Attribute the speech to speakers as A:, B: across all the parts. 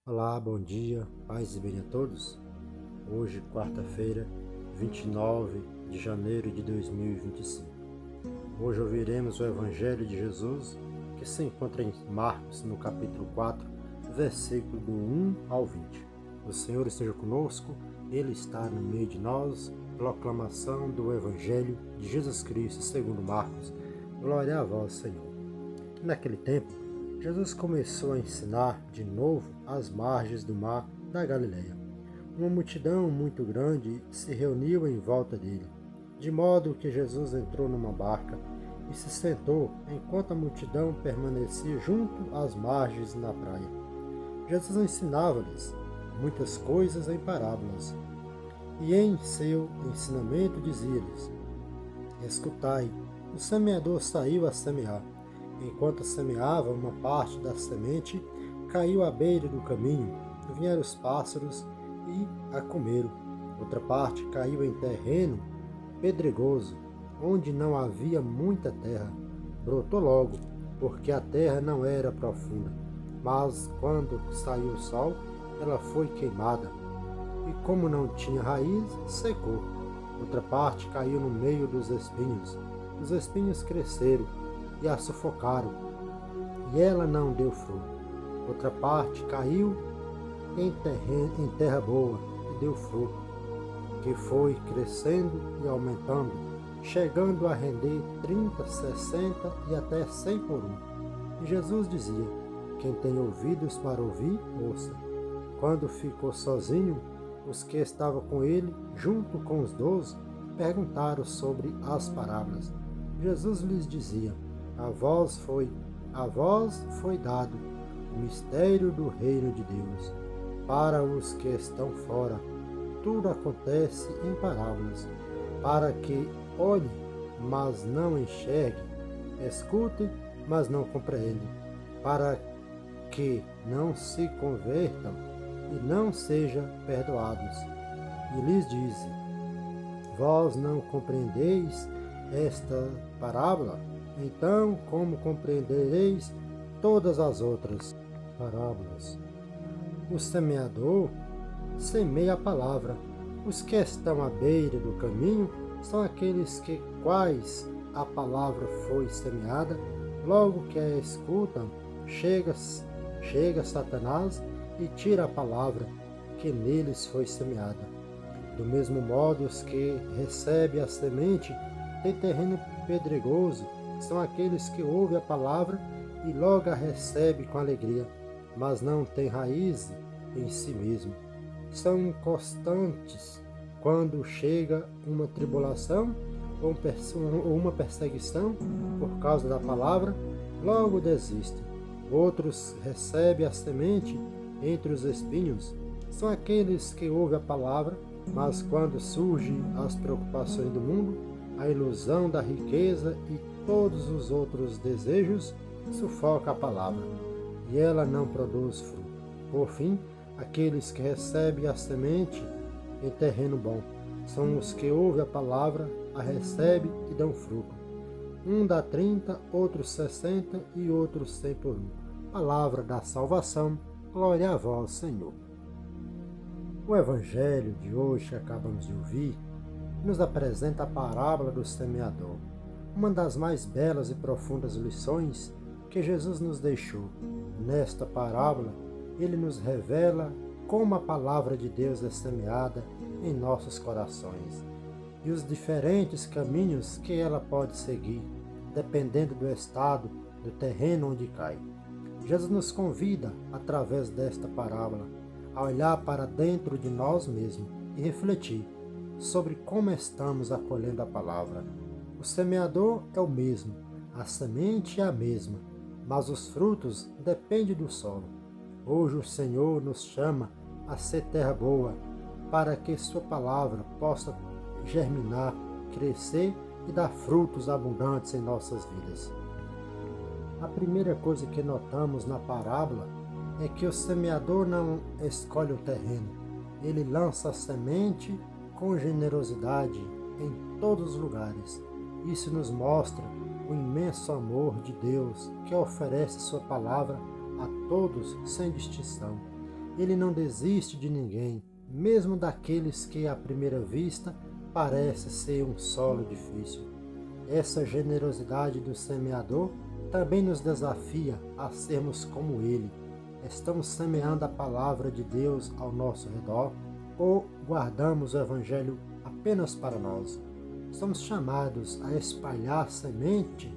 A: Olá, bom dia, paz e bem a todos. Hoje, quarta-feira, 29 de janeiro de 2025. Hoje ouviremos o Evangelho de Jesus, que se encontra em Marcos, no capítulo 4, versículo do 1 ao 20. O Senhor esteja conosco, Ele está no meio de nós. Proclamação do Evangelho de Jesus Cristo segundo Marcos. Glória a vós, Senhor. Naquele tempo, Jesus começou a ensinar de novo às margens do mar da Galileia. Uma multidão muito grande se reuniu em volta dele, de modo que Jesus entrou numa barca e se sentou enquanto a multidão permanecia junto às margens na praia. Jesus ensinava-lhes muitas coisas em parábolas, e em seu ensinamento dizia-lhes: Escutai, o semeador saiu a semear. Enquanto semeava, uma parte da semente caiu à beira do caminho, vieram os pássaros e a comeram. Outra parte caiu em terreno pedregoso, onde não havia muita terra. Brotou logo, porque a terra não era profunda. Mas quando saiu o sol, ela foi queimada, e como não tinha raiz, secou. Outra parte caiu no meio dos espinhos. Os espinhos cresceram e a sufocaram, e ela não deu fruto. Outra parte caiu em terra boa e deu fruto, que foi crescendo e aumentando, chegando a render 30, 60 e até 100 por um. E Jesus dizia: Quem tem ouvidos para ouvir, ouça. Quando ficou sozinho, os que estavam com ele, junto com os 12, perguntaram sobre as parábolas. Jesus lhes dizia: A vós foi dado o mistério do reino de Deus. Para os que estão fora, tudo acontece em parábolas, para que olhem, mas não enxerguem, escutem, mas não compreendem, para que não se convertam e não sejam perdoados. E lhes dizem: Vós não compreendeis esta parábola? Então, como compreendereis todas as outras parábolas? O semeador semeia a palavra. Os que estão à beira do caminho são aqueles que quais a palavra foi semeada. Logo que a escutam, chega Satanás e tira a palavra que neles foi semeada. Do mesmo modo, os que recebem a semente em terreno pedregoso são aqueles que ouvem a palavra e logo a recebem com alegria, mas não têm raiz em si mesmo. São inconstantes. Quando chega uma tribulação ou uma perseguição por causa da palavra, logo desistem. Outros recebem a semente entre os espinhos. São aqueles que ouvem a palavra, mas quando surgem as preocupações do mundo, a ilusão da riqueza e todos os outros desejos, sufoca a palavra, e ela não produz fruto. Por fim, aqueles que recebem a semente em terreno bom são os que ouvem a palavra, a recebem e dão fruto. Um dá 30, outro 60 e outro 100 por um. Palavra da salvação, glória a vós, Senhor. O Evangelho de hoje que acabamos de ouvir nos apresenta a parábola do semeador, uma das mais belas e profundas lições que Jesus nos deixou. Nesta parábola, ele nos revela como a palavra de Deus é semeada em nossos corações e os diferentes caminhos que ela pode seguir, dependendo do estado do terreno onde cai. Jesus nos convida, através desta parábola, a olhar para dentro de nós mesmos e refletir sobre como estamos acolhendo a palavra. O semeador é o mesmo, a semente é a mesma, mas os frutos dependem do solo. Hoje o Senhor nos chama a ser terra boa, para que sua palavra possa germinar, crescer e dar frutos abundantes em nossas vidas. A primeira coisa que notamos na parábola é que o semeador não escolhe o terreno, ele lança a semente com generosidade em todos os lugares. Isso nos mostra o imenso amor de Deus que oferece sua palavra a todos sem distinção. Ele não desiste de ninguém, mesmo daqueles que à primeira vista parece ser um solo difícil. Essa generosidade do semeador também nos desafia a sermos como ele. Estamos semeando a palavra de Deus ao nosso redor ou guardamos o Evangelho apenas para nós? Somos chamados a espalhar semente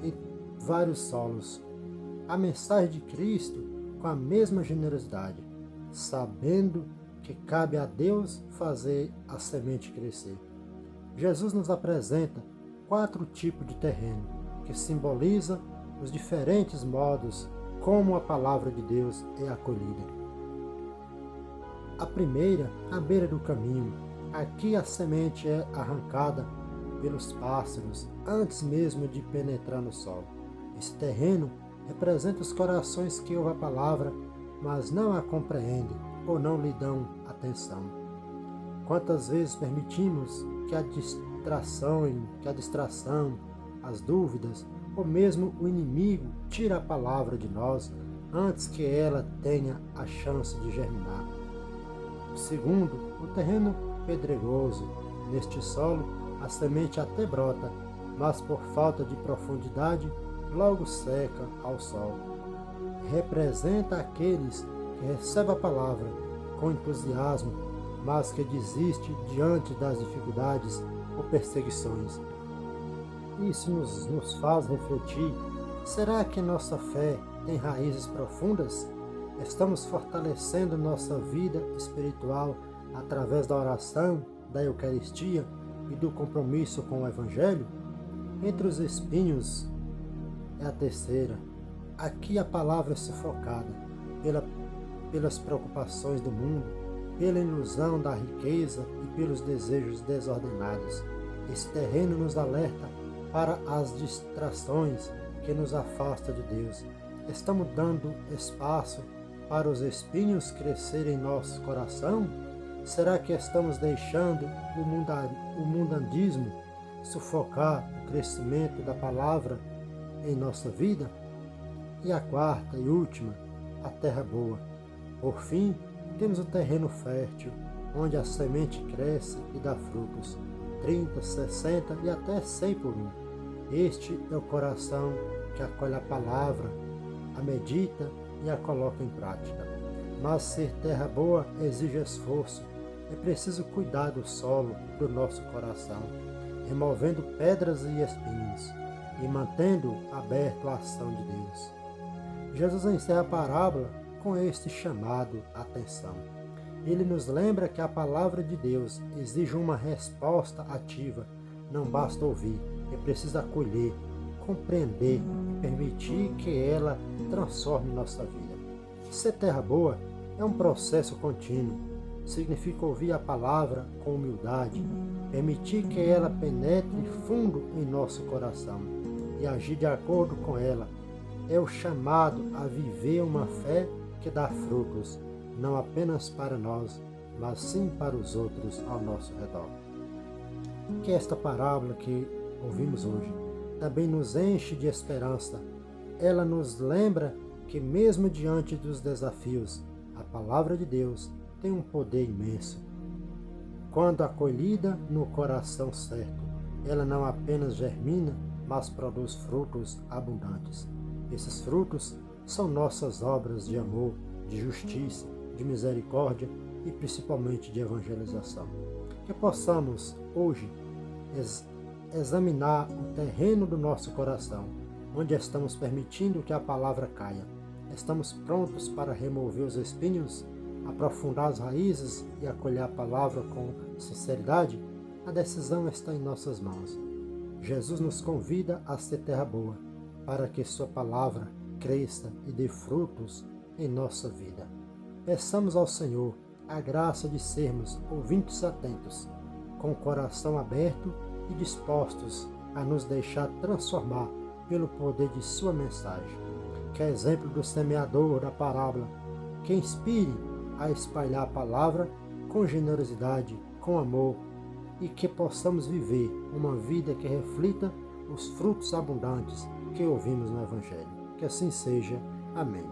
A: em vários solos, a mensagem de Cristo com a mesma generosidade, sabendo que cabe a Deus fazer a semente crescer. Jesus nos apresenta 4 tipos de terreno, que simboliza os diferentes modos como a palavra de Deus é acolhida. A primeira, à beira do caminho. Aqui a semente é arrancada pelos pássaros antes mesmo de penetrar no solo. Esse terreno representa os corações que ouvem a palavra, mas não a compreendem ou não lhe dão atenção. Quantas vezes permitimos que a distração, as dúvidas ou mesmo o inimigo tire a palavra de nós antes que ela tenha a chance de germinar? O segundo, o terreno pedregoso. Neste solo, a semente até brota, mas por falta de profundidade, logo seca ao sol. Representa aqueles que recebem a palavra com entusiasmo, mas que desistem diante das dificuldades ou perseguições. Isso nos faz refletir: será que nossa fé tem raízes profundas? Estamos fortalecendo nossa vida espiritual através da oração, da Eucaristia e do compromisso com o Evangelho? Entre os espinhos é a terceira. Aqui a palavra é sufocada pelas preocupações do mundo, pela ilusão da riqueza e pelos desejos desordenados. Esse terreno nos alerta para as distrações que nos afastam de Deus. Estamos dando espaço para os espinhos crescerem em nosso coração? Será que estamos deixando o mundandismo sufocar o crescimento da palavra em nossa vida? E a quarta e última, a terra boa. Por fim, temos o terreno fértil, onde a semente cresce e dá frutos, 30, 60 e até 100 por um. Este é o coração que acolhe a palavra, a medita e a coloca em prática. Mas ser terra boa exige esforço. É preciso cuidar do solo do nosso coração, removendo pedras e espinhos e mantendo aberto a ação de Deus. Jesus encerra a parábola com este chamado à atenção. Ele nos lembra que a palavra de Deus exige uma resposta ativa. Não basta ouvir, é preciso acolher, compreender e permitir que ela transforme nossa vida. Ser terra boa é um processo contínuo. Significa ouvir a palavra com humildade, permitir que ela penetre fundo em nosso coração e agir de acordo com ela. É o chamado a viver uma fé que dá frutos, não apenas para nós, mas sim para os outros ao nosso redor. Que esta parábola que ouvimos hoje também nos enche de esperança. Ela nos lembra que mesmo diante dos desafios, a palavra de Deus tem um poder imenso. Quando acolhida no coração certo, ela não apenas germina, mas produz frutos abundantes. Esses frutos são nossas obras de amor, de justiça, de misericórdia e principalmente de evangelização. Que possamos hoje examinar o terreno do nosso coração, onde estamos permitindo que a palavra caia. Estamos prontos para remover os espinhos, aprofundar as raízes e acolher a palavra com sinceridade? A decisão está em nossas mãos. Jesus nos convida a ser terra boa, para que sua palavra cresça e dê frutos em nossa vida. Peçamos ao Senhor a graça de sermos ouvintes atentos, com o coração aberto e dispostos a nos deixar transformar pelo poder de sua mensagem. Que é exemplo do semeador da parábola, que inspire a espalhar a palavra com generosidade, com amor, e que possamos viver uma vida que reflita os frutos abundantes que ouvimos no Evangelho. Que assim seja. Amém.